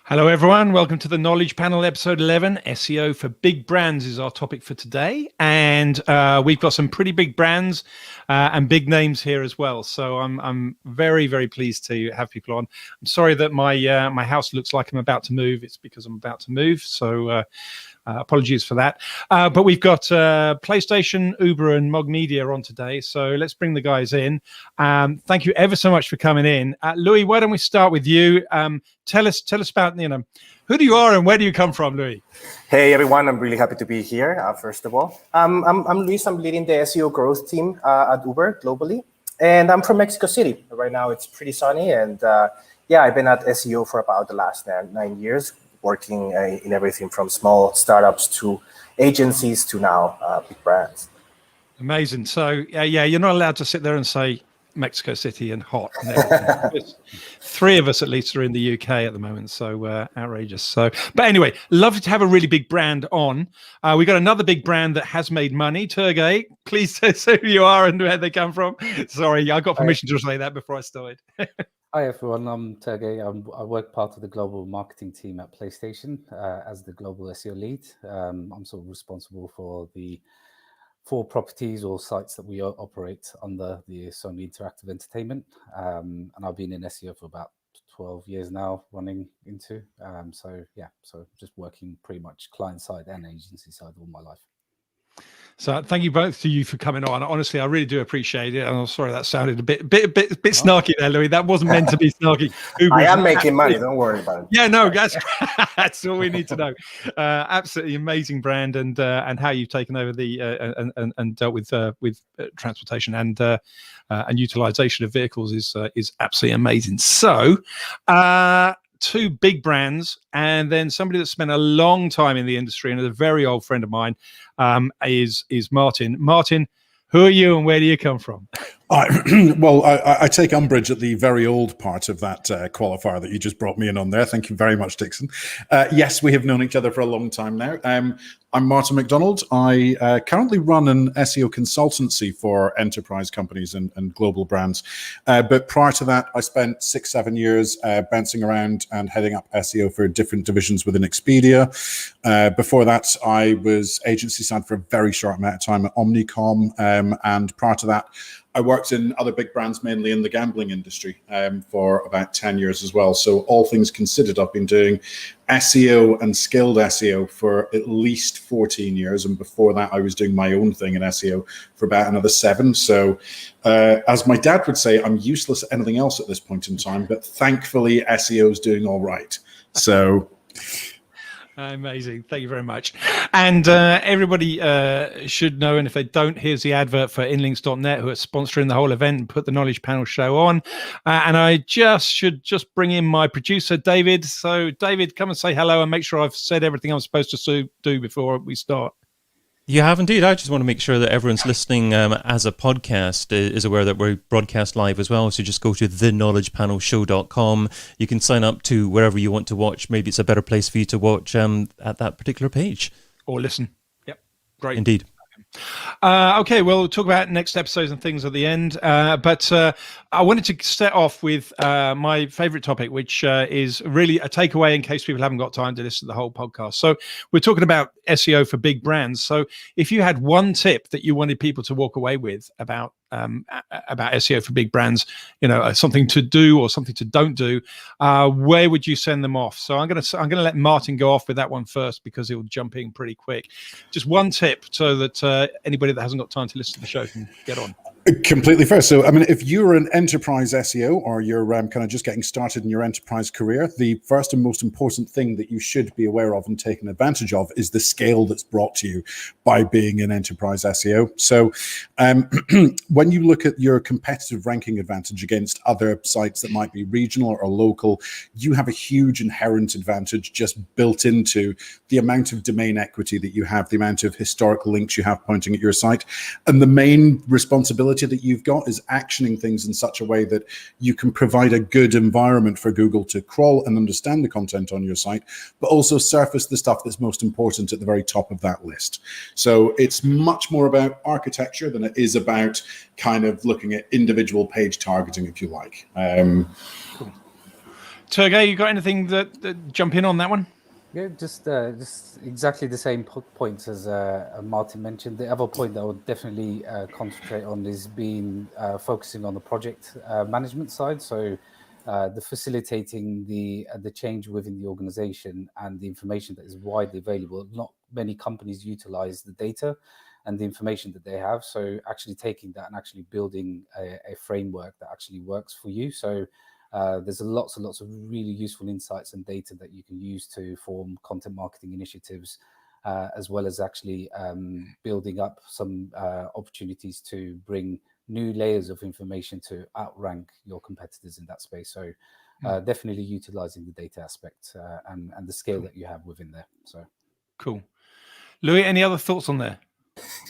Hello, everyone. Welcome to the Knowledge Panel, episode 11. SEO for big brands is our topic for today. And we've got some pretty big brands and big names here as well. So I'm very, very pleased to have people on. I'm sorry that my house looks like I'm about to move. It's because I'm about to move. So apologies for that. But we've got PlayStation, Uber, and MOG Media on today. So let's bring the guys in. Thank you ever so much for coming in. Louis, why don't we start with you? Tell us about, who do you are and where do you come from, Louis? Hey everyone, I'm really happy to be here. First of all, I'm Luis. I'm leading the SEO growth team at Uber globally, and I'm from Mexico City. Right now, it's pretty sunny, and I've been at SEO for about the last 9 years, working in everything from small startups to agencies to now big brands. Amazing. So you're not allowed to sit there and say Mexico City and hot and everything. Three of us at least are in the UK at the moment, so outrageous. So, but anyway, lovely to have a really big brand on. We got another big brand that has made money. Turgay, please say who you are and where they come from. Sorry, I got permission to say that before I started. Hi everyone, I'm Turgay. I work part of the global marketing team at PlayStation as the global SEO lead. I'm sort of responsible for the 4 properties or sites that we operate under the Sony Interactive Entertainment. And I've been in SEO for about 12 years now, running into. So just working pretty much client side and agency side all my life. So thank you both to you for coming on. Honestly, I really do appreciate it. And I'm sorry that sounded a bit snarky there, Louis. That wasn't meant to be snarky. I am making money. Don't worry about it. Yeah, no, that's all we need to know. Absolutely amazing brand, and how you've taken over the and dealt with transportation and utilization of vehicles is absolutely amazing. So. 2 big brands, and then somebody that spent a long time in the industry and is a very old friend of mine is Martin. Martin, who are you and where do you come from? I take umbrage at the very old part of that qualifier that you just brought me in on there. Thank you very much, Dixon. Yes, we have known each other for a long time now. I'm Martin MacDonald. I currently run an SEO consultancy for enterprise companies and global brands. But prior to that, I spent 6-7 years bouncing around and heading up SEO for different divisions within Expedia. Before that, I was agency side for a very short amount of time at Omnicom. And prior to that, I worked in other big brands, mainly in the gambling industry, for about 10 years as well. So all things considered, I've been doing SEO and skilled SEO for at least 14 years. And before that, I was doing my own thing in SEO for about another 7. So as my dad would say, I'm useless at anything else at this point in time, but thankfully SEO is doing all right. So... Amazing. Thank you very much. And everybody should know, and if they don't, here's the advert for inlinks.net, who are sponsoring the whole event and put the Knowledge Panel show on. And I should bring in my producer, David. So, David, come and say hello and make sure I've said everything I'm supposed to do before we start. You have indeed. I just want to make sure that everyone's listening as a podcast is aware that we broadcast live as well. So just go to theknowledgepanelshow.com. You can sign up to wherever you want to watch. Maybe it's a better place for you to watch at that particular page. Or listen. Yep. Great. Indeed. Okay, we'll talk about next episodes and things at the end. But I wanted to start off with my favorite topic, which is really a takeaway in case people haven't got time to listen to the whole podcast. So we're talking about SEO for big brands. So if you had one tip that you wanted people to walk away with about SEO for big brands, something to do or something to don't do, where would you send them off? So I'm gonna let Martin go off with that one first because he'll jump in pretty quick. Just one tip so that anybody that hasn't got time to listen to the show can get on. Completely fair. So, I mean, if you're an enterprise SEO or you're kind of just getting started in your enterprise career, the first and most important thing that you should be aware of and taking advantage of is the scale that's brought to you by being an enterprise SEO. So when you look at your competitive ranking advantage against other sites that might be regional or local, you have a huge inherent advantage just built into the amount of domain equity that you have, the amount of historical links you have pointing at your site. And the main responsibility that you've got is actioning things in such a way that you can provide a good environment for Google to crawl and understand the content on your site, but also surface the stuff that's most important at the very top of that list. So it's much more about architecture than it is about kind of looking at individual page targeting, if you like. Cool. Turgay, you got anything that jump in on that one? Yeah, just exactly the same points as Martin mentioned. The other point that I would definitely concentrate on is focusing on the project management side. So the facilitating the change within the organization and the information that is widely available. Not many companies utilize the data and the information that they have. So actually taking that and actually building a framework that actually works for you. So there's lots and lots of really useful insights and data that you can use to form content marketing initiatives, as well as actually building up some opportunities to bring new layers of information to outrank your competitors in that space. So definitely utilizing the data aspect and the scale that you have within there. So cool. Louis, any other thoughts on there?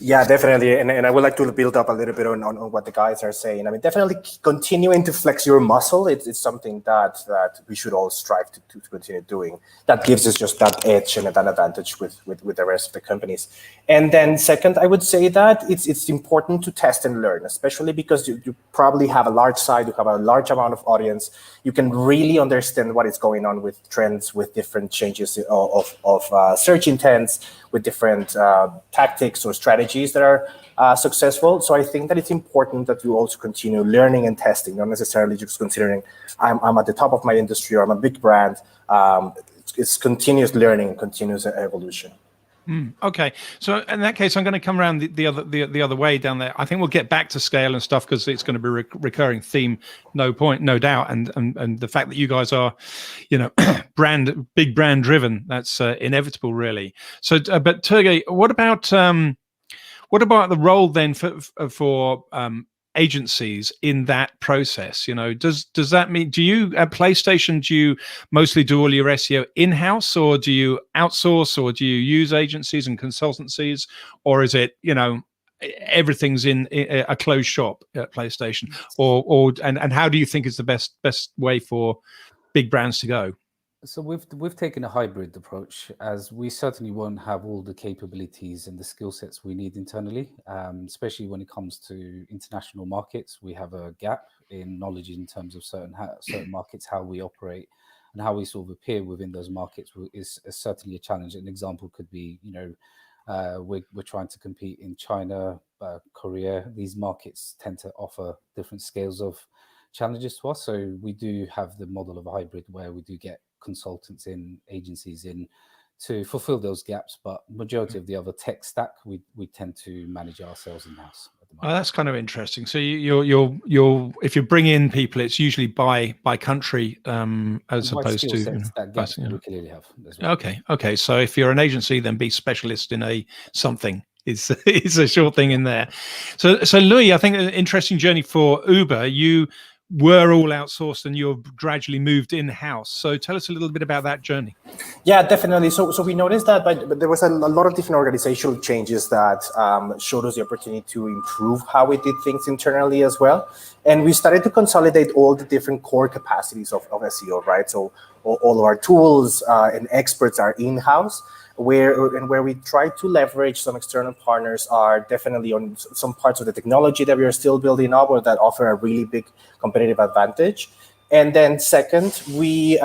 Yeah, definitely. And I would like to build up a little bit on what the guys are saying. I mean, definitely continuing to flex your muscle. It's something that we should all strive to continue doing. That gives us just that edge and that advantage with the rest of the companies. And then second, I would say that it's important to test and learn, especially because you probably have a large site, you have a large amount of audience. You can really understand what is going on with trends, with different changes of search intents, with different tactics or strategies that are successful. So I think that it's important that you also continue learning and testing, not necessarily just considering I'm at the top of my industry or I'm a big brand. It's continuous learning, continuous evolution. Okay, so in that case, I'm going to come around the other way down there. I think we'll get back to scale and stuff because it's going to be a recurring theme, no doubt. And the fact that you guys are, big brand driven, that's inevitable, really. So, but Turgay, what about the role then for agencies in that process? Does that mean, do you at PlayStation, do you mostly do all your SEO in-house, or do you outsource, or do you use agencies and consultancies, or is it everything's in a closed shop at PlayStation, and how do you think is the best way for big brands to go? So we've taken a hybrid approach, as we certainly won't have all the capabilities and the skill sets we need internally, especially when it comes to international markets. We have a gap in knowledge in terms of certain markets, how we operate and how we sort of appear within those markets is certainly a challenge. An example could be, we're trying to compete in China, Korea. These markets tend to offer different scales of challenges to us. So we do have the model of a hybrid where we do get consultants in, agencies in, to fulfill those gaps, but majority of the other tech stack we tend to manage ourselves in-house at the moment. Oh, that's kind of interesting. So you're if you bring in people, it's usually by country, as opposed to that gaps we clearly have as well. Okay. So if you're an agency, then be specialist in a something. It's a short thing in there. So Louis, I think an interesting journey for Uber. You were all outsourced and you've gradually moved in-house. So tell us a little bit about that journey. Yeah, definitely. So we noticed that but there was a lot of different organizational changes that showed us the opportunity to improve how we did things internally as well. And we started to consolidate all the different core capacities of SEO, right? So all of our tools and experts are in-house. Where we try to leverage some external partners are definitely on some parts of the technology that we are still building up or that offer a really big competitive advantage. And then second, we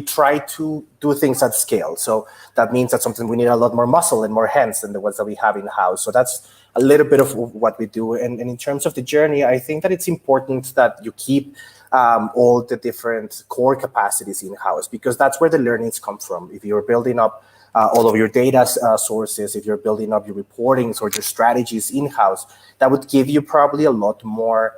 try to do things at scale. So that means that something we need a lot more muscle and more hands than the ones that we have in-house. So that's a little bit of what we do. And in terms of the journey, I think that it's important that you keep all the different core capacities in-house, because that's where the learnings come from. If you're building up all of your data sources, if you're building up your reportings or your strategies in-house, that would give you probably a lot more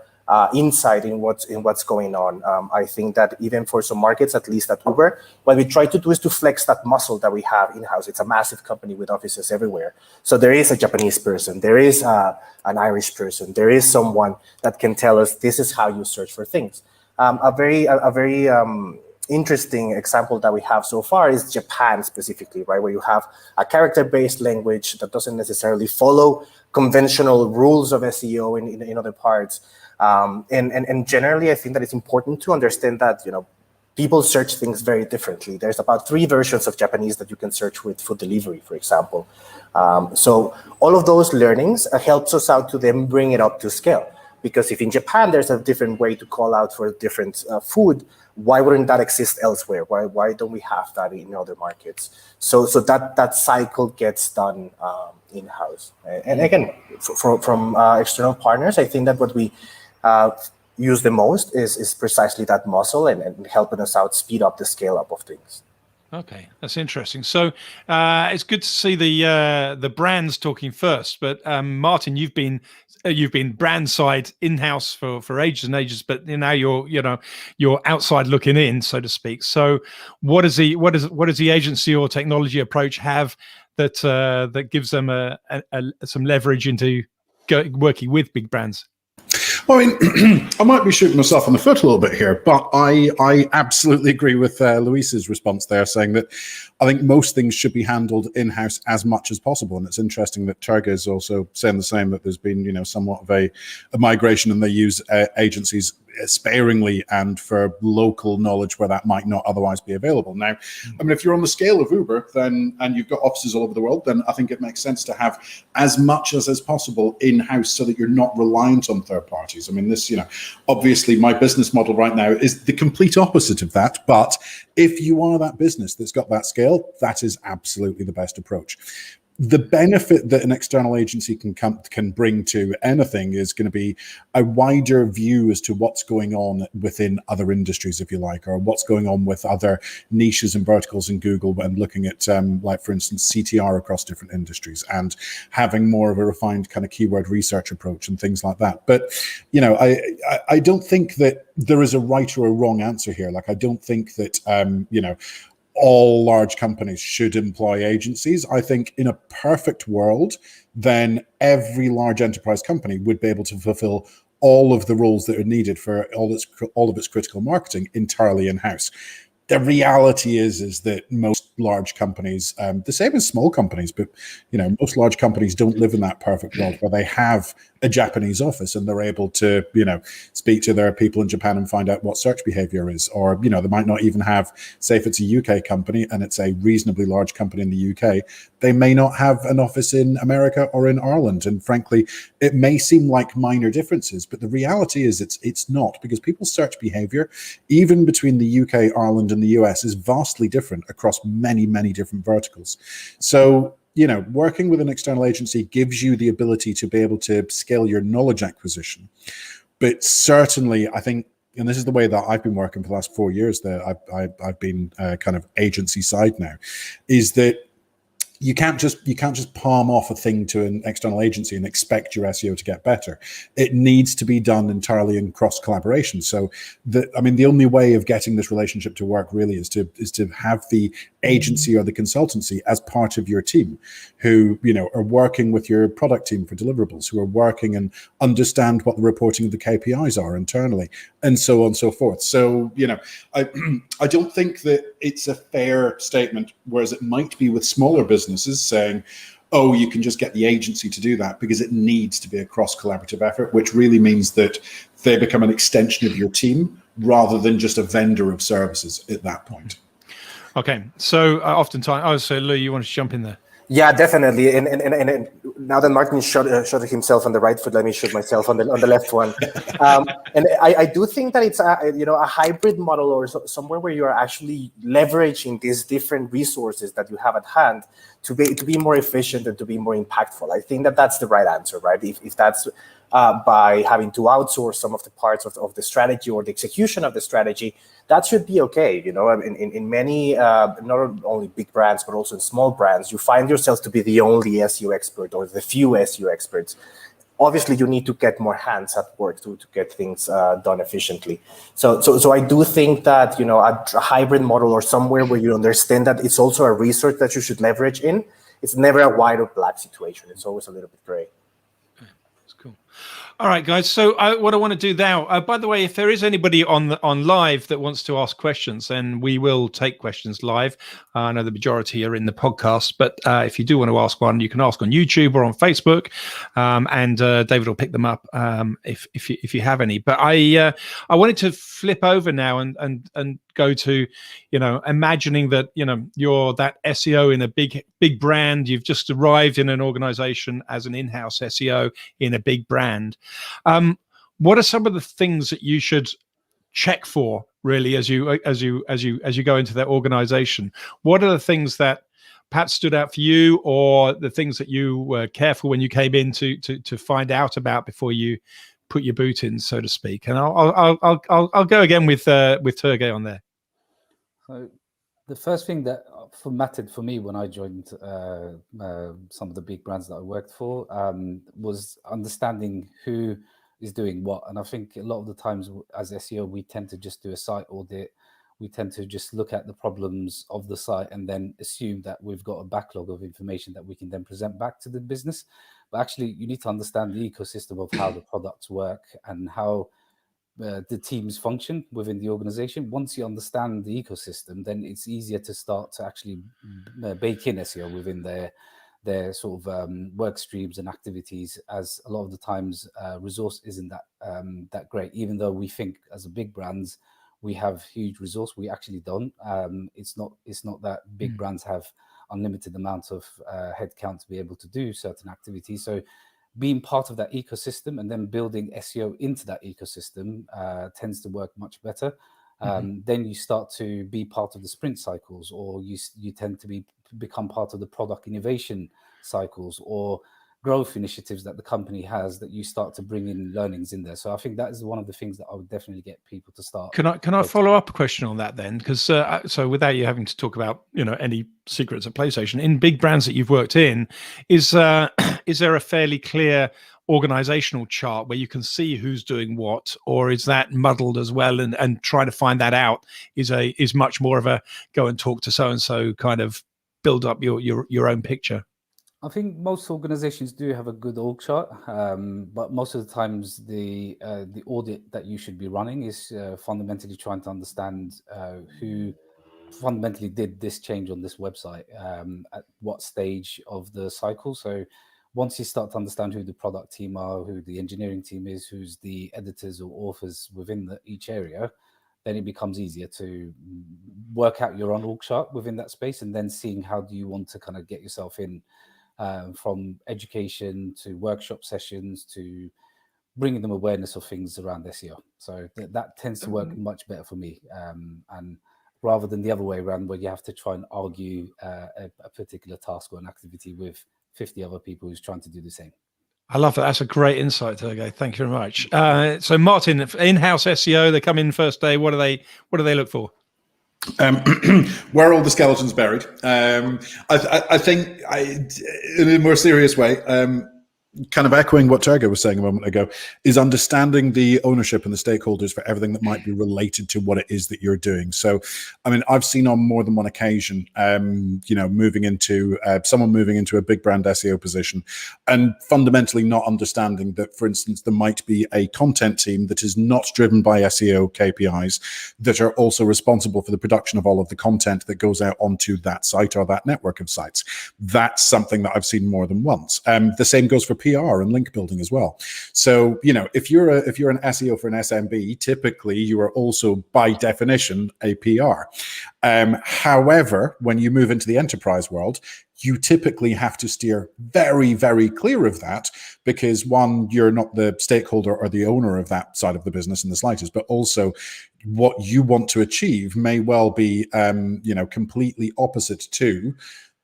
insight in what's going on. I think that even for some markets, at least at Uber, what we try to do is to flex that muscle that we have in-house. It's a massive company with offices everywhere. So there is a Japanese person, there is an Irish person, there is someone that can tell us this is how you search for things. A very interesting example that we have so far is Japan specifically, right? Where you have a character-based language that doesn't necessarily follow conventional rules of SEO in other parts. And generally, I think that it's important to understand that, people search things very differently. There's about 3 versions of Japanese that you can search with food delivery, for example. So all of those learnings helps us out to then bring it up to scale. Because if in Japan there's a different way to call out for different food, why wouldn't that exist elsewhere? Why don't we have that in other markets? So that cycle gets done in-house. And again, from external partners, I think that what we use the most is precisely that muscle and helping us out speed up the scale up of things. Okay, that's interesting. So it's good to see the brands talking first. But Martin, you've been brand side in-house for ages and ages, but now you're outside looking in, so to speak. So what does the agency or technology approach have that gives them some leverage into working with big brands? Well, I mean, I might be shooting myself in the foot a little bit here, but I absolutely agree with Luis's response there, saying that I think most things should be handled in-house as much as possible. And it's interesting that Turgay is also saying the same, that there's been, somewhat of a migration, and they use agencies sparingly and for local knowledge where that might not otherwise be available. Now, I mean, if you're on the scale of Uber, then, and you've got offices all over the world, then I think it makes sense to have as much as possible in-house so that you're not reliant on third parties. I mean, this, obviously my business model right now is the complete opposite of that. But if you are that business that's got that scale, that is absolutely the best approach. The benefit that an external agency can bring to anything is going to be a wider view as to what's going on within other industries, if you like, or what's going on with other niches and verticals in Google when looking at, like, for instance, CTR across different industries and having more of a refined kind of keyword research approach and things like that. But, I don't think that there is a right or a wrong answer here. Like, I don't think that, all large companies should employ agencies. I think in a perfect world, then every large enterprise company would be able to fulfill all of the roles that are needed for all of its critical marketing entirely in-house. The reality is that most large companies, the same as small companies, but most large companies don't live in that perfect world where they have a Japanese office and they're able to, speak to their people in Japan and find out what search behavior is. Or, they might not even have, say if it's a UK company and it's a reasonably large company in the UK, they may not have an office in America or in Ireland. And frankly, it may seem like minor differences, but the reality is it's not, because people's search behavior, even between the UK, Ireland, and the US, is vastly different across many, many different verticals. So, working with an external agency gives you the ability to be able to scale your knowledge acquisition. But certainly, I think, and this is the way that I've been working for the last 4 years, that I've been kind of agency side now, is that you can't just palm off a thing to an external agency and expect your SEO to get better. It needs to be done entirely in cross collaboration. So the only way of getting this relationship to work really is to have the agency or the consultancy as part of your team, who are working with your product team for deliverables, who are working and understand what the reporting of the KPIs are internally, and so on and so forth. So I don't think that it's a fair statement, whereas it might be with smaller businesses saying, oh, you can just get the agency to do that, because it needs to be a cross-collaborative effort, which really means that they become an extension of your team rather than just a vendor of services at that point. Okay, so oftentimes, Lou, you want to jump in there? Yeah, definitely. And now that Martin shot himself on the right foot, let me shoot myself on the left one. And I do think that it's a hybrid model, or somewhere where you are actually leveraging these different resources that you have at hand to be more efficient and to be more impactful. I think that that's the right answer, right? If that's by having to outsource some of the parts of the strategy or the execution of the strategy, that should be okay. In many, not only big brands, but also in small brands, you find yourself to be the only SEO expert or the few SEO experts. Obviously, you need to get more hands at work to get things done efficiently. So I do think that, a hybrid model, or somewhere where you understand that it's also a resource that you should leverage in, it's never a white or black situation. It's always a little bit gray. All right, guys. So what I want to do now, by the way, if there is anybody on live that wants to ask questions, then we will take questions live. I know the majority are in the podcast, but if you do want to ask one, you can ask on YouTube or on Facebook, and David will pick them up if you have any. But I wanted to flip over now and go to, imagining that, you're that SEO in a big brand. You've just arrived in an organization as an in-house SEO in a big brand. what are some of the things that you should check for really as you go into that organization? What are the things that perhaps stood out for you, or the things that you were careful when you came in to find out about before you put your boot in, so to speak? And I'll go again with Turgay on there. So the first thing that mattered for me when I joined some of the big brands that I worked for was understanding who is doing what. And I think a lot of the times as SEO, we tend to just do a site audit. We tend to just look at the problems of the site and then assume that we've got a backlog of information that we can then present back to the business. But actually, you need to understand the ecosystem of how the products work and how the teams function within the organization. Once you understand the ecosystem, then it's easier to start to actually bake in SEO within their sort of work streams and activities, as a lot of the times resource isn't that great. Even though we think as a big brands we have huge resource, we actually don't. It's not that big brands have unlimited amount of headcount to be able to do certain activities. So being part of that ecosystem and then building SEO into that ecosystem tends to work much better. Then you start to be part of the sprint cycles, or you tend to become part of the product innovation cycles or growth initiatives that the company has, that you start to bring in learnings in there. So I think that is one of the things that I would definitely get people to start. Can I follow up a question on that then? Because so without you having to talk about any secrets at PlayStation, in big brands that you've worked in, is there a fairly clear organizational chart where you can see who's doing what, or is that muddled as well? And trying to find that out is much more of a go and talk to so and so kind of build up your own picture. I think most organizations do have a good org chart, but most of the times the audit that you should be running is fundamentally trying to understand who fundamentally did this change on this website, at what stage of the cycle. So once you start to understand who the product team are, who the engineering team is, who's the editors or authors within each area, then it becomes easier to work out your own org chart within that space, and then seeing how do you want to kind of get yourself in, from education to workshop sessions to bringing them awareness of things around SEO. So that tends to work much better for me, and rather than the other way around where you have to try and argue a particular task or an activity with 50 other people who's trying to do the same. I love that. That's a great insight, Turgay. Thank you very much. So Martin, in-house SEO, they come in first day. What do they look for? Where are all the skeletons buried? I think, in a more serious way, kind of echoing what Turgay was saying a moment ago, is understanding the ownership and the stakeholders for everything that might be related to what it is that you're doing. So, I mean, I've seen on more than one occasion, moving into someone moving into a big brand SEO position and fundamentally not understanding that, for instance, there might be a content team that is not driven by SEO KPIs that are also responsible for the production of all of the content that goes out onto that site or that network of sites. That's something that I've seen more than once. The same goes for PR and link building as well. So, if you're an SEO for an SMB, typically you are also by definition a PR. However, when you move into the enterprise world, you typically have to steer very, very clear of that, because one, you're not the stakeholder or the owner of that side of the business in the slightest, but also what you want to achieve may well be, completely opposite to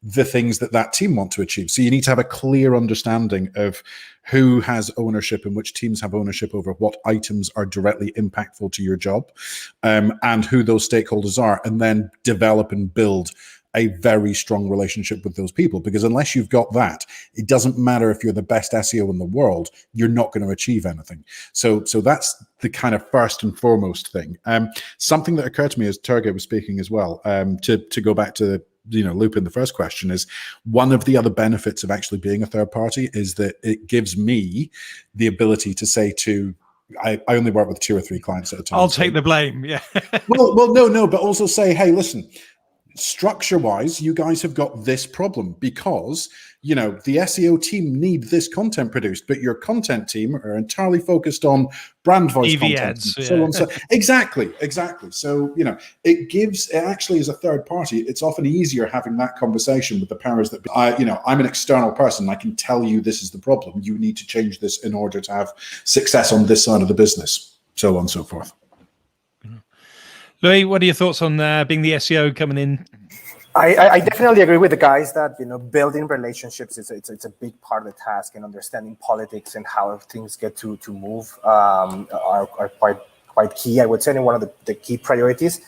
the things that team want to achieve. So you need to have a clear understanding of who has ownership and which teams have ownership over what items are directly impactful to your job, and who those stakeholders are, and then develop and build a very strong relationship with those people. Because unless you've got that, it doesn't matter if you're the best SEO in the world, you're not going to achieve anything. So that's the kind of first and foremost thing. Something that occurred to me as Turgay was speaking as well, to go back to loop in the first question, is one of the other benefits of actually being a third party is that it gives me the ability to say to, I only work with 2 or 3 clients at a time. I'll take the blame. Yeah. well, no, but also say, hey, listen, structure-wise, you guys have got this problem because, you know, the SEO team need this content produced, but your content team are entirely focused on brand voice EV content. ads, and so on. So exactly. So, you know, it actually as a third party, it's often easier having that conversation with the powers that be. I'm an external person. I can tell you this is the problem. You need to change this in order to have success on this side of the business, so on and so forth. Louis, what are your thoughts on being the SEO coming in? I definitely agree with the guys that, you know, building relationships it's a big part of the task, and understanding politics and how things get to move are quite key. I would say, and one of the key priorities.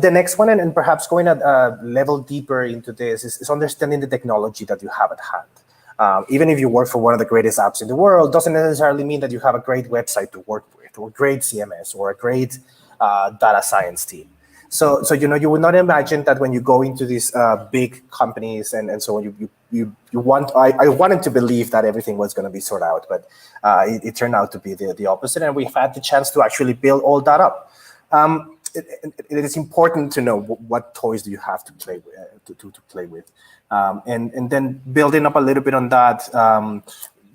The next one, and perhaps going a level deeper into this, is understanding the technology that you have at hand. Even if you work for one of the greatest apps in the world, doesn't necessarily mean that you have a great website to work with, or great CMS, or a great data science team. So you know, you would not imagine that when you go into these big companies and so on, you want. I wanted to believe that everything was going to be sorted out, but it turned out to be the opposite, and we've had the chance to actually build all that up. It is important to know what toys do you have to play with, to play with, and then building up a little bit on that,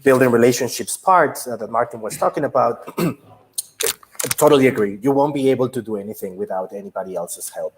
building relationships part that Martin was talking about. Totally agree. You won't be able to do anything without anybody else's help.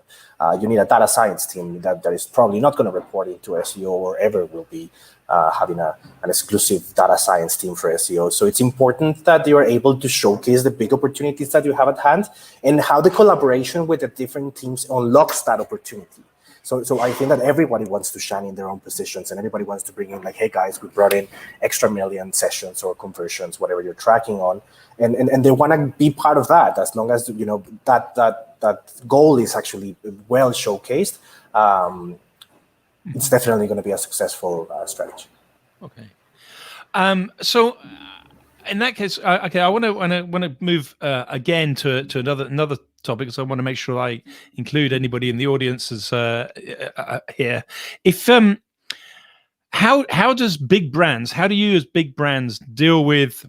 You need a data science team that is probably not going to report into SEO or ever will be having an exclusive data science team for SEO. So it's important that you are able to showcase the big opportunities that you have at hand and how the collaboration with the different teams unlocks that opportunity. So I think that everybody wants to shine in their own positions, and everybody wants to bring in, like, hey guys, we brought in extra million sessions or conversions, whatever you're tracking on, and they want to be part of that. As long as, you know, that goal is actually well showcased, it's definitely going to be a successful strategy. Okay. So in that case, okay, I want to move again to another topic, because I want to make sure I include anybody in the audience as here. If how does big brands, how do you as big brands deal with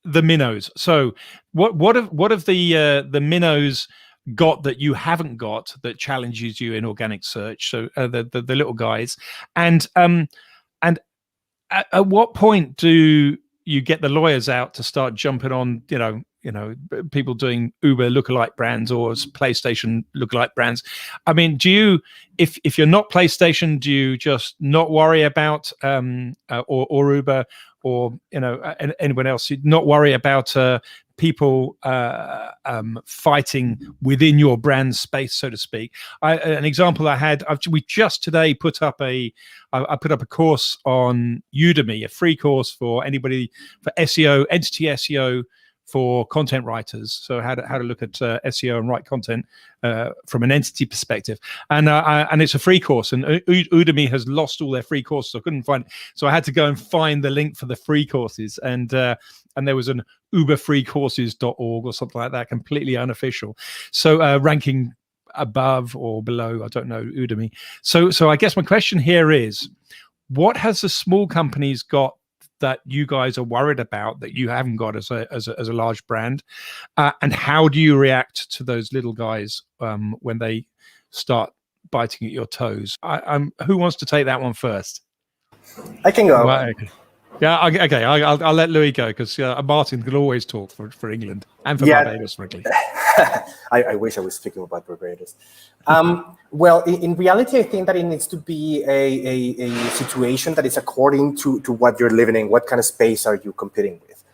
the minnows? So what have the minnows got that you haven't got that challenges you in organic search? So the little guys, and at what point do you get the lawyers out to start jumping on, you know, people doing Uber lookalike brands or PlayStation lookalike brands? I mean, do you, if you're not PlayStation, do you just not worry about or Uber or, you know, anyone else? You not worry about people fighting within your brand space, so to speak. An example I had, we just today put up I put up a course on Udemy, a free course for anybody for SEO, entity SEO for content writers. So how to look at SEO and write content from an entity perspective, and it's a free course. And Udemy has lost all their free courses. So I couldn't find it, so I had to go and find the link for the free courses. And there was an uberfreecourses.org or something like that, completely unofficial. So ranking above or below, I don't know, Udemy. So I guess my question here is, what has the small companies got that you guys are worried about that you haven't got as a large brand, and how do you react to those little guys when they start biting at your toes? Who wants to take that one first? I can go. Right, okay. Yeah, okay. I'll let Louis go, because Martin can always talk for England and for Barbados, frankly. I wish I was speaking about Barbados. Well, in reality, I think that it needs to be a situation that is according to what you're living in. What kind of space are you competing with?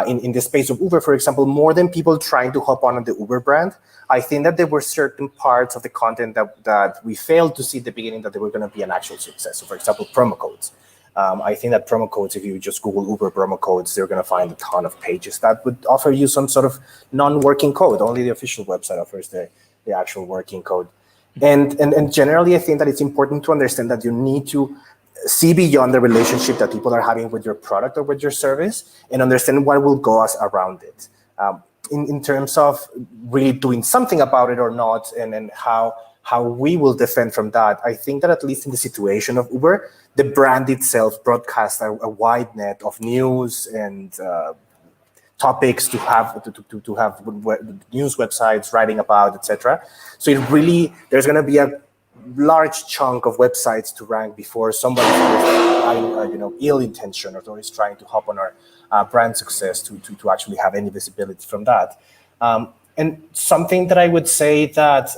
In the space of Uber, for example, more than people trying to hop on the Uber brand, I think that there were certain parts of the content that we failed to see at the beginning that they were going to be an actual success. So, for example, promo codes. I think that promo codes, if you just Google Uber promo codes, they're going to find a ton of pages that would offer you some sort of non-working code. Only the official website offers the actual working code. And generally, I think that it's important to understand that you need to see beyond the relationship that people are having with your product or with your service, and understand what will go around it. In terms of really doing something about it or not, and how we will defend from that, I think that at least in the situation of Uber, the brand itself broadcasts a wide net of news and topics to have news websites writing about, etc. So there's going to be a large chunk of websites to rank before somebody with ill intention or is trying to hop on our brand success to actually have any visibility from that. And something that I would say that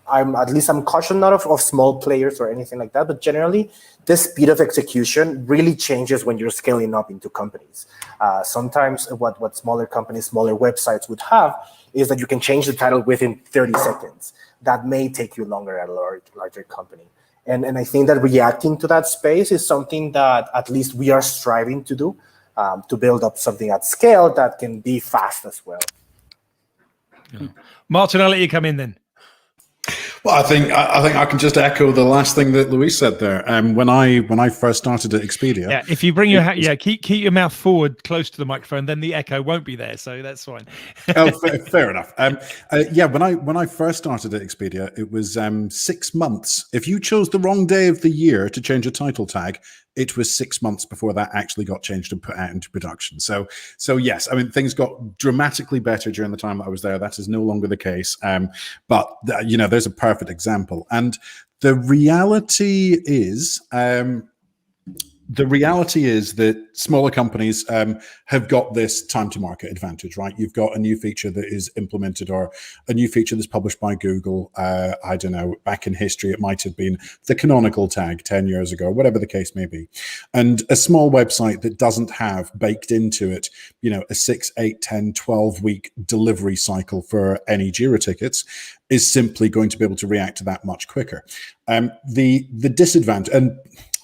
I'm cautious not of small players or anything like that, but generally the speed of execution really changes when you're scaling up into companies. Sometimes what smaller companies, smaller websites would have is that you can change the title within 30 seconds. That may take you longer at a larger company. And I think that reacting to that space is something that at least we are striving to do, to build up something at scale that can be fast as well. Yeah. Martin, I'll let you come in then. Well, I think I can just echo the last thing that Luis said there. When I first started at Expedia, if you bring your keep your mouth forward close to the microphone, then the echo won't be there, so that's fine. Fair enough. When I first started at Expedia, it was 6 months. If you chose the wrong day of the year to change a title tag, it was 6 months before that actually got changed and put out into production. So yes, I mean, things got dramatically better during the time that I was there. That is no longer the case. But there's a perfect example. And the reality is that smaller companies have got this time to market advantage, right? You've got a new feature that is implemented or a new feature that's published by Google. I don't know, back in history, it might have been the canonical tag 10 years ago, whatever the case may be. And a small website that doesn't have baked into it, a 6, 8, 10, 12 week delivery cycle for any Jira tickets is simply going to be able to react to that much quicker. The disadvantage, and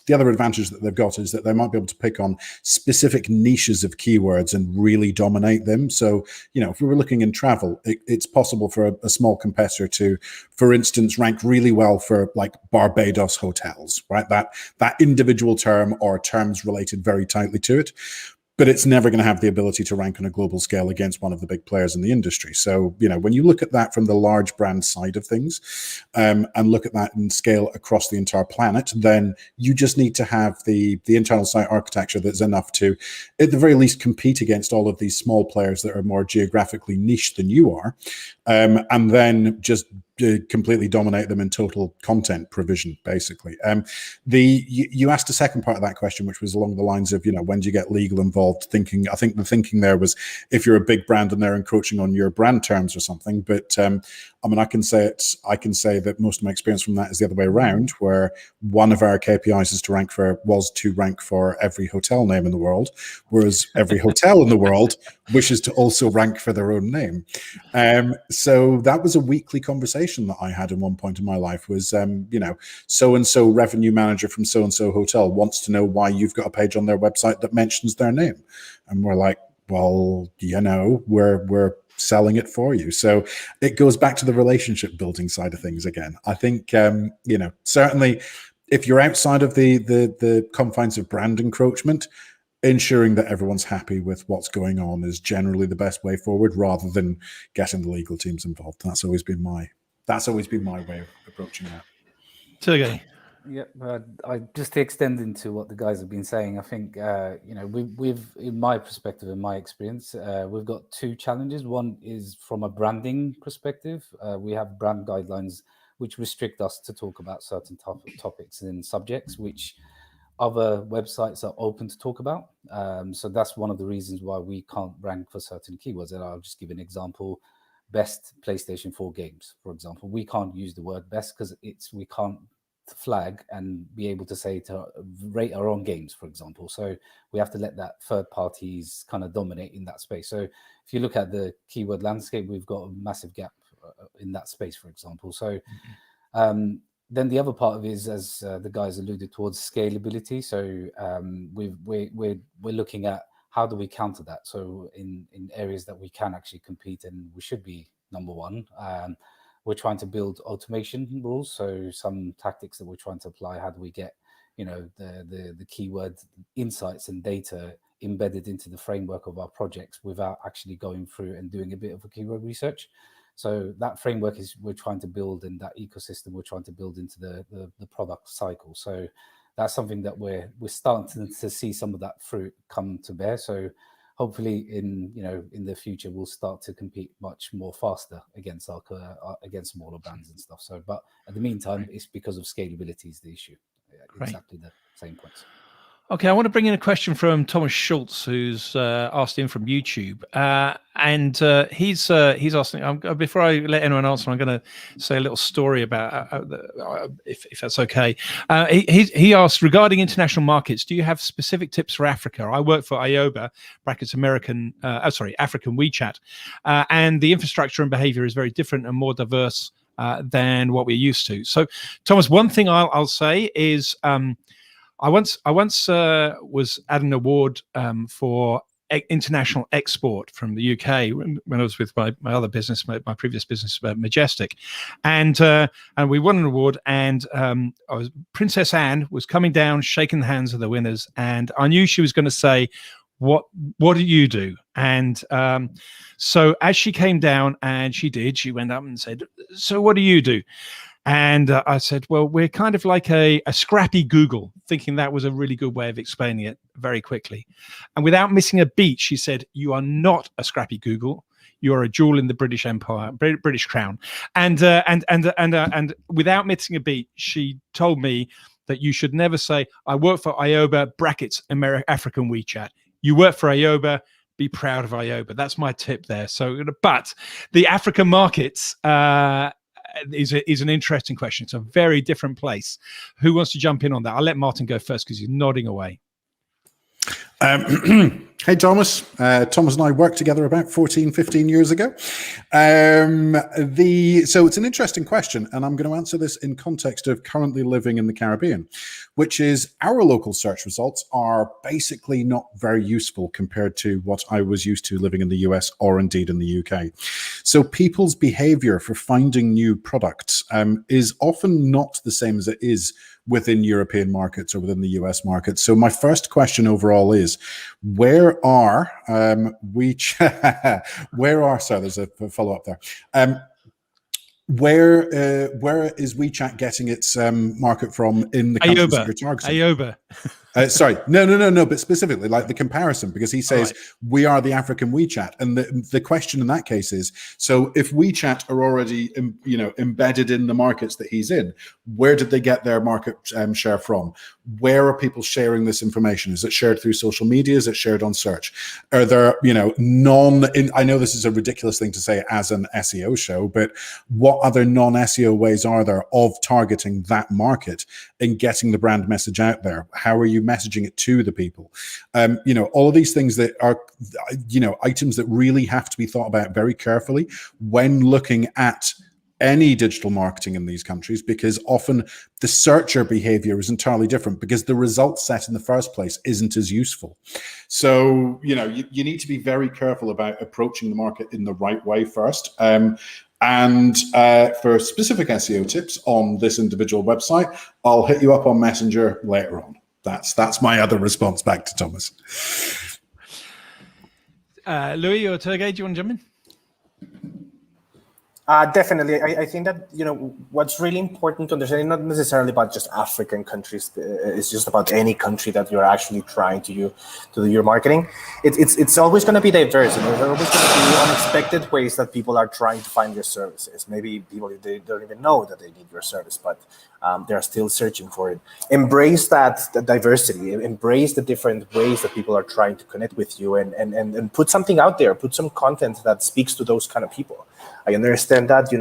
the other advantage that they've got is that they might be able to pick on specific niches of keywords and really dominate them. So, if we were looking in travel, it's possible for a small competitor to, for instance, rank really well for like Barbados hotels, right? That individual term or terms related very tightly to it. But it's never going to have the ability to rank on a global scale against one of the big players in the industry. So, when you look at that from the large brand side of things, and look at that in scale across the entire planet, then you just need to have the internal site architecture that's enough to, at the very least, compete against all of these small players that are more geographically niche than you are, and then just completely dominate them in total content provision, basically. You asked a second part of that question, which was along the lines of, when do you get legal involved? I think the thinking there was if you're a big brand and they're encroaching on your brand terms or something. But I can say that most of my experience from that is the other way around, where one of our KPIs was to rank for every hotel name in the world, whereas every hotel in the world wishes to also rank for their own name. So that was a weekly conversation that I had at one point in my life was, so-and-so revenue manager from so-and-so hotel wants to know why you've got a page on their website that mentions their name. And we're like, well, we're selling it for you. So it goes back to the relationship building side of things again. I think, certainly if you're outside of the confines of brand encroachment, ensuring that everyone's happy with what's going on is generally the best way forward, rather than getting the legal teams involved. That's always been my way of approaching that. Turgay. Yeah, I just to extend into what the guys have been saying. I think we've, in my perspective, in my experience, we've got two challenges. One is from a branding perspective. We have brand guidelines which restrict us to talk about certain topics and subjects which other websites are open to talk about. So that's one of the reasons why we can't rank for certain keywords. And I'll just give an example. Best PlayStation 4 games, for example. We can't use the word best because we can't flag and be able to say to rate our own games, for example. So we have to let that third parties kind of dominate in that space. So if you look at the keyword landscape, we've got a massive gap in that space, for example. So then the other part of it is, as the guys alluded towards, scalability. So we're looking at how do we counter that. So in areas that we can actually compete and we should be number one, we're trying to build automation rules. So some tactics that we're trying to apply. How do we get the keyword insights and data embedded into the framework of our projects without actually going through and doing a bit of a keyword research? So that framework is we're trying to build, and that ecosystem we're trying to build into the product cycle. So that's something that we're starting to see some of that fruit come to bear. So hopefully in the future we'll start to compete much more faster against against smaller brands and stuff. So, but at the meantime, it's because of scalability is the issue. Exactly the same points. Okay, I want to bring in a question from Thomas Schultz, who's asked in from YouTube, and he's asking. Before I let anyone answer, I'm going to say a little story about if that's okay. He asked, regarding international markets, do you have specific tips for Africa? I work for IOBA (African WeChat), and the infrastructure and behavior is very different and more diverse than what we're used to. So, Thomas, one thing I'll say is. I once was at an award for international export from the UK when I was with my other business, my previous business, Majestic, and we won an award. And Princess Anne was coming down, shaking the hands of the winners, and I knew she was going to say, "What do you do?" And so as she came down, and she did, she went up and said, "So what do you do?" And I said, well, we're kind of like a scrappy Google, thinking that was a really good way of explaining it very quickly. And without missing a beat, she said, you are not a scrappy Google. You're a jewel in the British Empire, British crown. And without missing a beat, she told me that you should never say, I work for IOBA African WeChat. You work for IOBA. Be proud of IOBA. That's my tip there. So, but the African markets, is an interesting question. It's a very different place. Who wants to jump in on that? I'll let Martin go first because he's nodding away. Hey, Thomas. Thomas and I worked together about 14, 15 years ago. So it's an interesting question, and I'm going to answer this in context of currently living in the Caribbean, which is our local search results are basically not very useful compared to what I was used to living in the US or indeed in the UK. So people's behavior for finding new products is often not the same as it is within European markets or within the US market. So my first question overall is, where are WeChat? Sorry, there's a follow-up there. Where is WeChat getting its market from in the countries that you're targeting? IOBA. Sorry, no, but specifically like the comparison, because he says we are the African WeChat, and the question in that case is, so if WeChat are already embedded in the markets that he's in, where did they get their market share from? Where are people sharing this information? Is it shared through social media? Is it shared on search? Are there I know this is a ridiculous thing to say as an SEO show, but what other non-SEO ways are there of targeting that market and getting the brand message out there? How are you messaging it to the people? All of these things that are, items that really have to be thought about very carefully when looking at any digital marketing in these countries, because often the searcher behavior is entirely different because the result set in the first place isn't as useful. So, you need to be very careful about approaching the market in the right way first. And for specific SEO tips on this individual website, I'll hit you up on Messenger later on. That's my other response back to Thomas. Louis or Turgay, do you want to jump in? Definitely. I think that, what's really important to understand, not necessarily about just African countries, it's just about any country that you're actually trying to do your marketing. It's always going to be diverse, and there's always going to be unexpected ways that people are trying to find your services. Maybe people, they don't even know that they need your service, but they're still searching for it. Embrace that diversity, embrace the different ways that people are trying to connect with you, and put something out there, put some content that speaks to those kind of people. I understand that,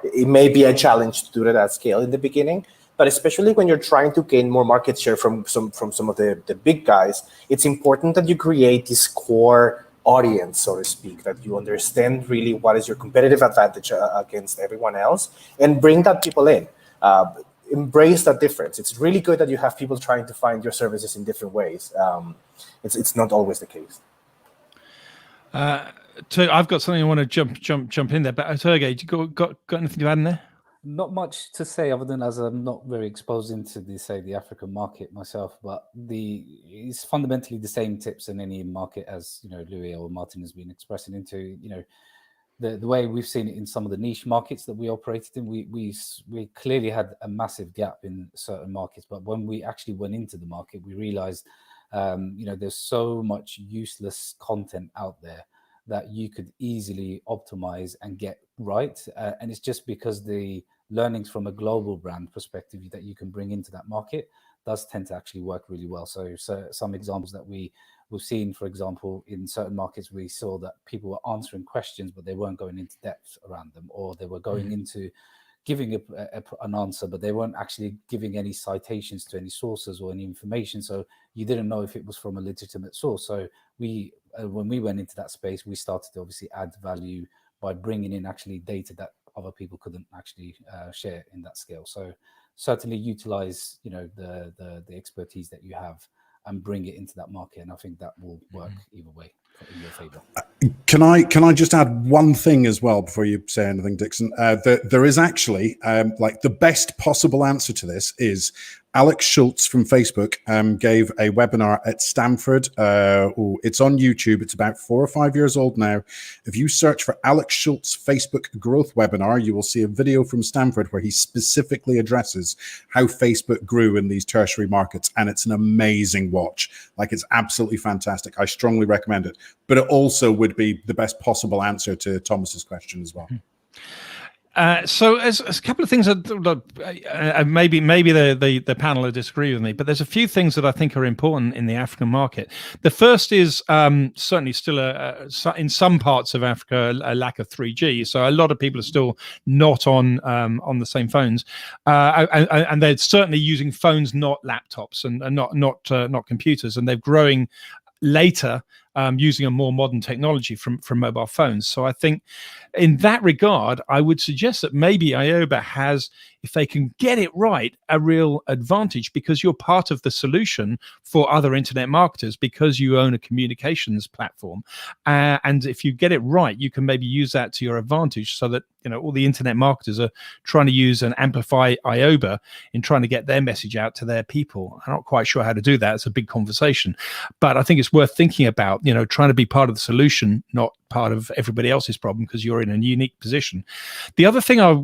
it may be a challenge to do that at scale in the beginning, but especially when you're trying to gain more market share from some of the big guys, it's important that you create this core audience, so to speak, that you understand really what is your competitive advantage against everyone else, and bring that people in. Embrace that difference. It's really good that you have people trying to find your services in different ways. It's not always the case. I've got something I want to jump in there, but Turgay, you got anything to add in there? Not much to say other than, as I'm not very exposed into the African market myself, but it's fundamentally the same tips in any market as Louis or Martin has been expressing into. The way we've seen it in some of the niche markets that we operated in, we clearly had a massive gap in certain markets, but when we actually went into the market, we realized There's so much useless content out there that you could easily optimize and get right. And it's just because the learnings from a global brand perspective that you can bring into that market does tend to actually work really well. So some examples that we've seen, for example, in certain markets, we saw that people were answering questions, but they weren't going into depth around them, or they were going into giving an answer, but they weren't actually giving any citations to any sources or any information. So you didn't know if it was from a legitimate source. So when we went into that space, we started to obviously add value by bringing in actually data that other people couldn't actually share in that scale. So certainly utilize, the expertise that you have and bring it into that market. And I think that will work either way in your favor. Can I just add one thing as well before you say anything, Dixon? There is actually like the best possible answer to this is Alex Schultz from Facebook gave a webinar at Stanford. It's on YouTube. It's about 4 or 5 years old now. If you search for Alex Schultz Facebook growth webinar, you will see a video from Stanford where he specifically addresses how Facebook grew in these tertiary markets. And it's an amazing watch. Like, it's absolutely fantastic. I strongly recommend it. But it also would be the best possible answer to Thomas's question as well. So as a couple of things that maybe the panel will disagree with me, but there's a few things that I think are important in the African market. The first is certainly still in some parts of Africa a lack of 3G, so a lot of people are still not on the same phones, and they're certainly using phones, not laptops, and not computers, and they're growing later using a more modern technology from mobile phones. So I think in that regard, I would suggest that maybe Ioba has, if they can get it right, a real advantage, because you're part of the solution for other internet marketers because you own a communications platform. And if you get it right, you can maybe use that to your advantage, so that all the internet marketers are trying to use and amplify Ioba in trying to get their message out to their people. I'm not quite sure how to do that. It's a big conversation, but I think it's worth thinking about, trying to be part of the solution, not part of everybody else's problem, because you're in a unique position. The other thing I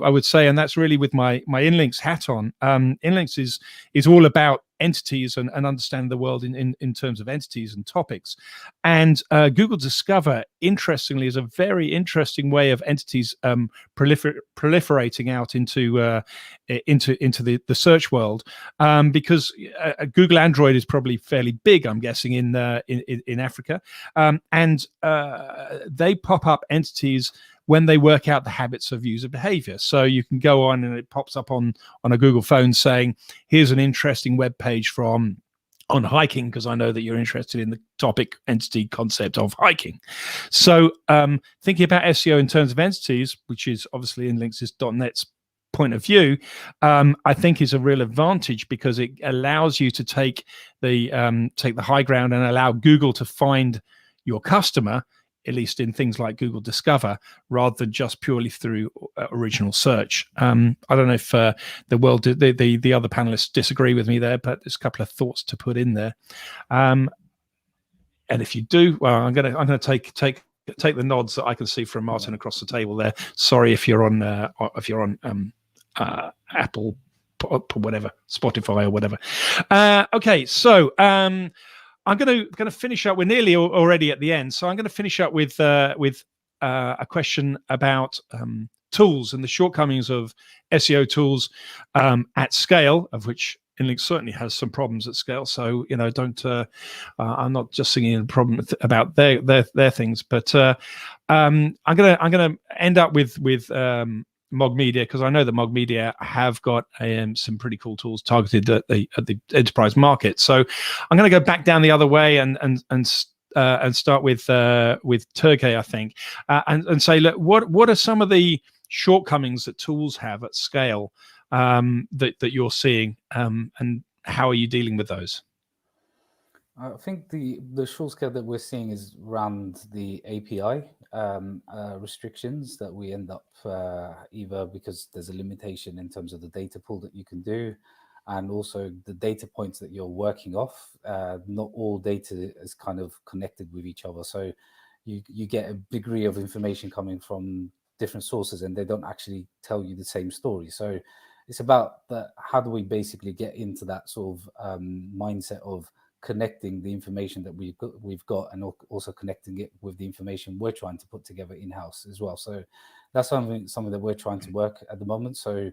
would say, and that's really with my Inlinks hat on, Inlinks is all about entities and understanding the world in terms of entities and topics. And Google Discover, interestingly, is a very interesting way of entities proliferating out into the search world, because Google Android is probably fairly big, I'm guessing, in Africa, and they pop up entities when they work out the habits of user behavior. So you can go on and it pops up on a Google phone saying, here's an interesting web page on hiking, because I know that you're interested in the topic entity concept of hiking. So thinking about SEO in terms of entities, which is obviously Inlinks.net's point of view, I think is a real advantage, because it allows you to take the high ground and allow Google to find your customer, at least in things like Google Discover, rather than just purely through original search. I don't know if the other panelists disagree with me there, but there's a couple of thoughts to put in there. And if you do, well, I'm gonna take the nods that I can see from Martin across the table there. Sorry if you're on Apple, whatever, Spotify or whatever. Okay, so I'm going to finish up. We're nearly already at the end, so I'm going to finish up with a question about tools and the shortcomings of SEO tools at scale, of which Inlinks certainly has some problems at scale. So don't. I'm not just singing a problem about their things, but I'm going to end up with MOG Media, because I know that MOG Media have got some pretty cool tools targeted at the enterprise market. So I'm going to go back down the other way and start with Turgay, I think, and say, look, what are some of the shortcomings that tools have at scale that you're seeing, and how are you dealing with those? I think the short scale that we're seeing is around the API restrictions that we end up either because there's a limitation in terms of the data pool that you can do, and also the data points that you're working off. Not all data is kind of connected with each other, so you get a degree of information coming from different sources, and they don't actually tell you the same story. So it's about how do we basically get into that sort of mindset of connecting the information that we've got and also connecting it with the information we're trying to put together in-house as well. So that's something that we're trying to work at the moment. So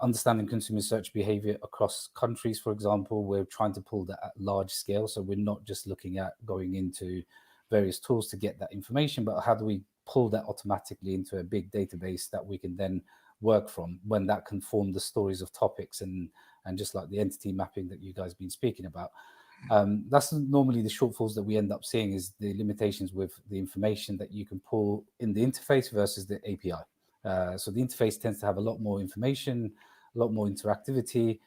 understanding consumer search behavior across countries, for example, we're trying to pull that at large scale. So we're not just looking at going into various tools to get that information, but how do we pull that automatically into a big database that we can then work from, when that can form the stories of topics and just like the entity mapping that you guys have been speaking about. That's normally the shortfalls that we end up seeing, is the limitations with the information that you can pull in the interface versus the API. So the interface tends to have a lot more information, a lot more interactivity.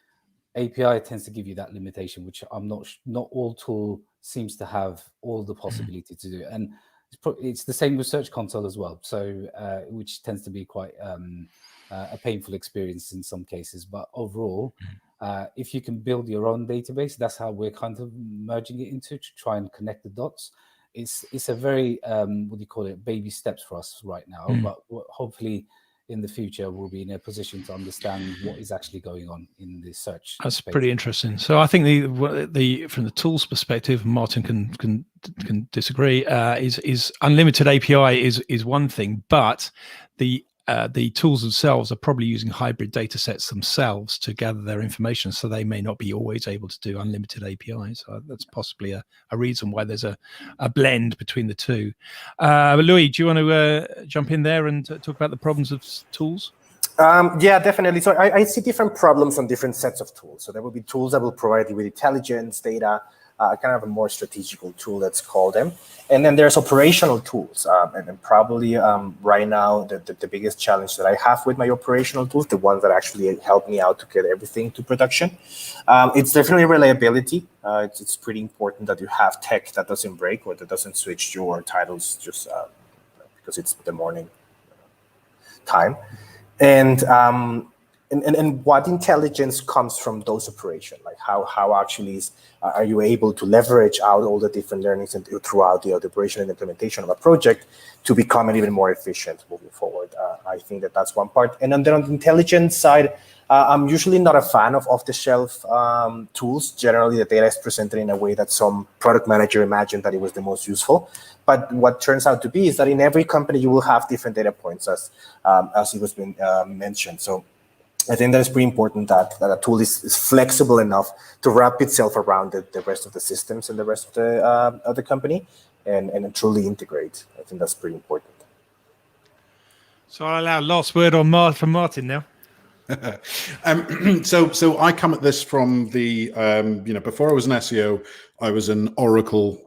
API tends to give you that limitation, which I'm not all tool seems to have all the possibility to do. And it's the same with Search Console as well. So which tends to be quite a painful experience in some cases. But overall, if you can build your own database, that's how we're kind of merging it into, to try and connect the dots. It's a very baby steps for us right now, but hopefully in the future we'll be in a position to understand what is actually going on in the search. That's pretty interesting. So I think the from the tools perspective, Martin can disagree. Is unlimited API is one thing, but the tools themselves are probably using hybrid data sets themselves to gather their information, so they may not be always able to do unlimited APIs. So that's possibly a reason why there's a blend between the two. Louis, do you want to jump in there and talk about the problems of tools? Yeah, definitely. So I see different problems on different sets of tools. So there will be tools that will provide you with intelligence, data, kind of a more strategical tool, let's call them. And then there's operational tools. And then probably right now, the biggest challenge that I have with my operational tools, the ones that actually help me out to get everything to production, it's definitely reliability. It's pretty important that you have tech that doesn't break or that doesn't switch your titles just because it's the morning time. And what intelligence comes from those operations? Like how actually are you able to leverage out all the different learnings and throughout the operation and implementation of a project to become even more efficient moving forward? I think that's one part. And then on the intelligence side, I'm usually not a fan of off-the-shelf tools. Generally, the data is presented in a way that some product manager imagined that it was the most useful. But what turns out to be is that in every company, you will have different data points, as it was been mentioned. So I think that it's pretty important that a tool is flexible enough to wrap itself around the rest of the systems and the rest of the company and truly integrate. I think that's pretty important. So I'll allow last word from Martin now. So I come at this from the before I was an SEO, I was an Oracle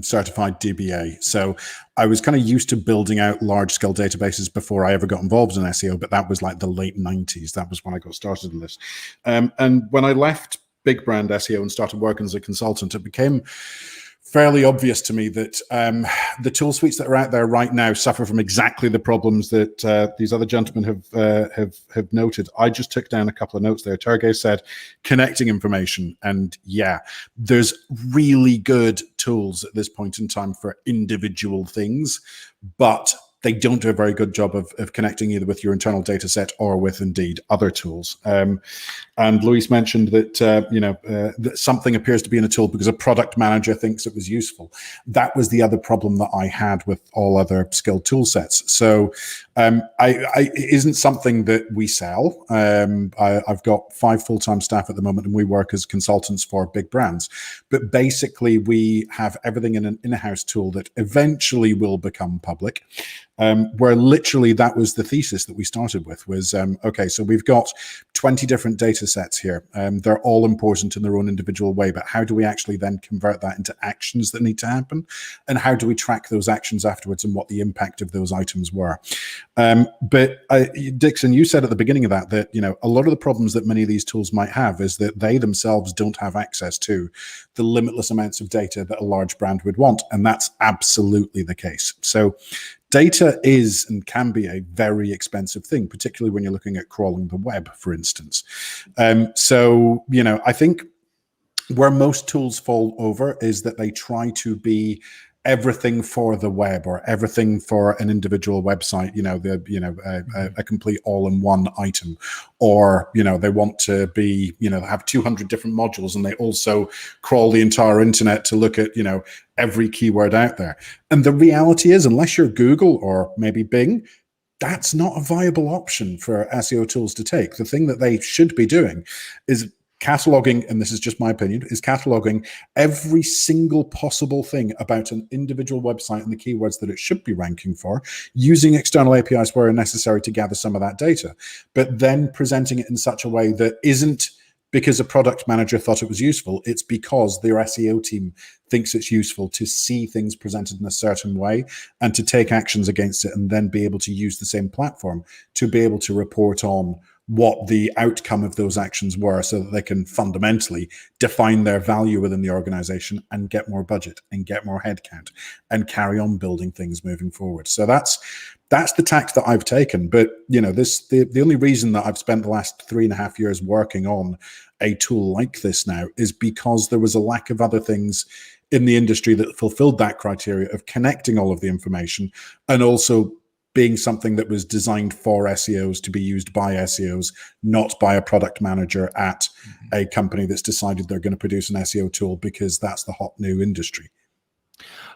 certified DBA. So I was kind of used to building out large scale databases before I ever got involved in SEO, but that was like the late 90s. That was when I got started in this. And when I left big brand SEO and started working as a consultant, it became fairly obvious to me that the tool suites that are out there right now suffer from exactly the problems that these other gentlemen have noted. I just took down a couple of notes there. Turgay said connecting information, and yeah, there's really good tools at this point in time for individual things, but they don't do a very good job of connecting either with your internal data set or with indeed other tools. And Luis mentioned that that something appears to be in a tool because a product manager thinks it was useful. That was the other problem that I had with all other skilled tool sets. So it isn't something that we sell. I've got 5 full-time staff at the moment, and we work as consultants for big brands. But basically, we have everything in an in-house tool that eventually will become public. Where literally that was the thesis that we started with was, okay, so we've got 20 different data sets here. They're all important in their own individual way, but how do we actually then convert that into actions that need to happen? And how do we track those actions afterwards and what the impact of those items were? But Dixon, you said at the beginning of that, a lot of the problems that many of these tools might have is that they themselves don't have access to the limitless amounts of data that a large brand would want. And that's absolutely the case. So data is and can be a very expensive thing, particularly when you're looking at crawling the web, for instance. I think where most tools fall over is that they try to be everything for the web or everything for an individual website, a complete all-in-one item, or they want to be have 200 different modules, and they also crawl the entire internet to look at every keyword out there. And the reality is, unless you're Google or maybe Bing, that's not a viable option for SEO tools to take. The thing that they should be doing is cataloging, and this is just my opinion, is cataloging every single possible thing about an individual website and the keywords that it should be ranking for, using external APIs where necessary to gather some of that data, but then presenting it in such a way that isn't because a product manager thought it was useful. It's because their SEO team thinks it's useful to see things presented in a certain way and to take actions against it, and then be able to use the same platform to be able to report on what the outcome of those actions were, so that they can fundamentally define their value within the organization and get more budget and get more headcount and carry on building things moving forward. So that's the tack that I've taken. But the only reason that I've spent the last 3.5 years working on a tool like this now is because there was a lack of other things in the industry that fulfilled that criteria of connecting all of the information, and also being something that was designed for SEOs to be used by SEOs, not by a product manager at a company that's decided they're going to produce an SEO tool because that's the hot new industry.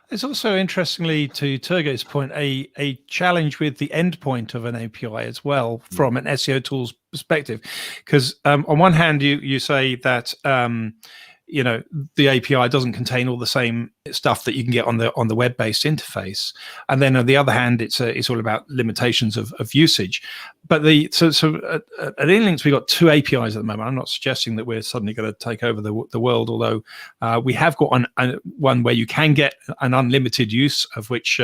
There's also, interestingly, to Turgay's point, a challenge with the endpoint of an API as well from an SEO tool's perspective. Because on one hand, you say that the API doesn't contain all the same stuff that you can get on the web-based interface, and then on the other hand, it's all about limitations of usage. But so at Inlinks, we've got 2 APIs at the moment. I'm not suggesting that we're suddenly going to take over the world, although we have got one where you can get an unlimited use, of which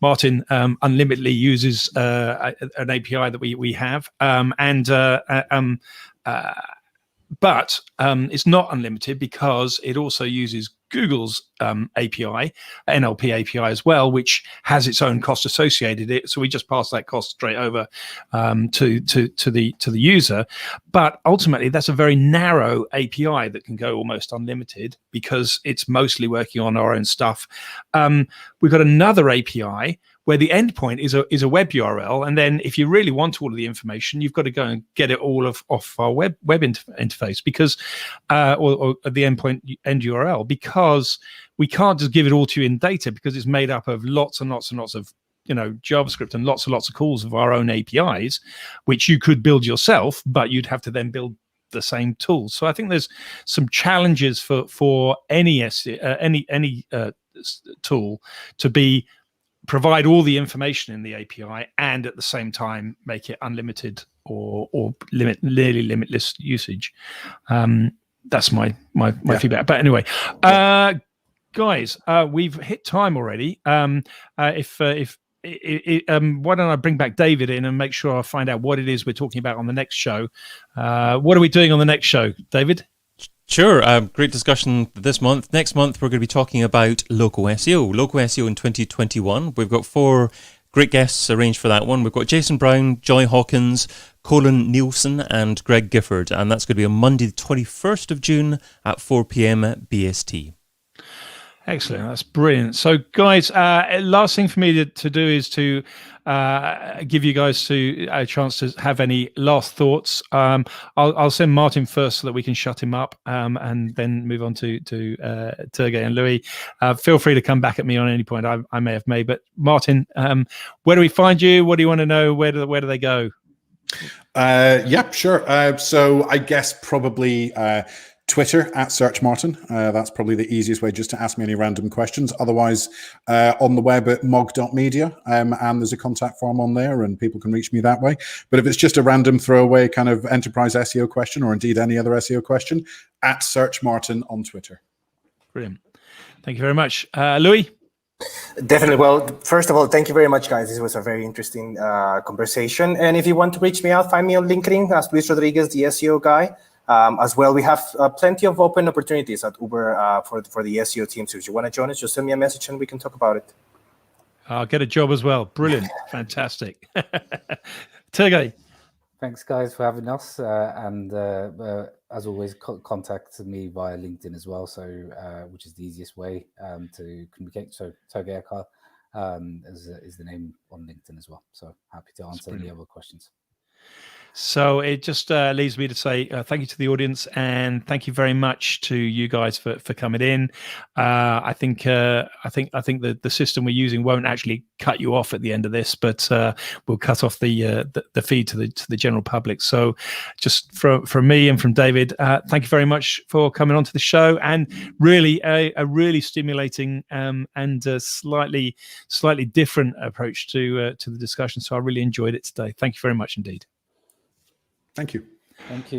Martin unlimitedly uses an API that we have, but it's not unlimited because it also uses Google's API, NLP API as well, which has its own cost associated with it. So we just pass that cost straight over to the user. But ultimately, that's a very narrow API that can go almost unlimited because it's mostly working on our own stuff. We've got another API where the endpoint is a web URL, and then if you really want all of the information, you've got to go and get it all off our web interface, because or the endpoint end URL, because we can't just give it all to you in data, because it's made up of lots and lots and lots of JavaScript and lots of calls of our own APIs, which you could build yourself, but you'd have to then build the same tools. So I think there's some challenges for any tool to provide all the information in the API and at the same time make it unlimited or nearly limitless usage. That's my feedback. But anyway, guys, we've hit time already. Why don't I bring back David in and make sure I find out what it is we're talking about on the next show? What are we doing on the next show, David? Sure. Great discussion this month. Next month, we're going to be talking about local SEO. Local SEO in 2021. We've got 4 great guests arranged for that one. We've got Jason Brown, Joy Hawkins, Colin Nielsen, and Greg Gifford. And that's going to be on Monday, the 21st of June at 4 p.m. BST. Excellent. That's brilliant. So, guys, last thing for me to do is to give you guys a chance to have any last thoughts. I'll send Martin first so that we can shut him up, and then move on to Turgay and Louis. Feel free to come back at me on any point I may have made. But Martin, where do we find you? What do you want to know? Where do they go? Yeah, sure. So I guess probably Twitter @SearchMartin. That's probably the easiest way, just to ask me any random questions. Otherwise, on the web at MOG.media, and there's a contact form on there, and people can reach me that way. But if it's just a random throwaway kind of enterprise SEO question, or indeed any other SEO question, @SearchMartin on Twitter. Brilliant. Thank you very much. Louis? Definitely. Well, first of all, thank you very much, guys. This was a very interesting conversation. And if you want to reach me out, find me on LinkedIn as Luis Rodriguez, the SEO guy. As well, we have plenty of open opportunities at Uber for the SEO team. So if you want to join us, just send me a message and we can talk about it. I'll get a job as well. Brilliant. Fantastic. Turgay. Thanks, guys, for having us. And as always, contact me via LinkedIn as well. So, which is the easiest way to communicate. So, Turgay Akar is the name on LinkedIn as well. So, happy to answer any other questions. So it just leaves me to say thank you to the audience, and thank you very much to you guys for coming in. I think that the system we're using won't actually cut you off at the end of this, but we'll cut off the feed to the general public. So just from me and from David, thank you very much for coming on to the show, and really a really stimulating and slightly different approach to the discussion. So I really enjoyed it today. Thank you very much indeed. Thank you. Thank you.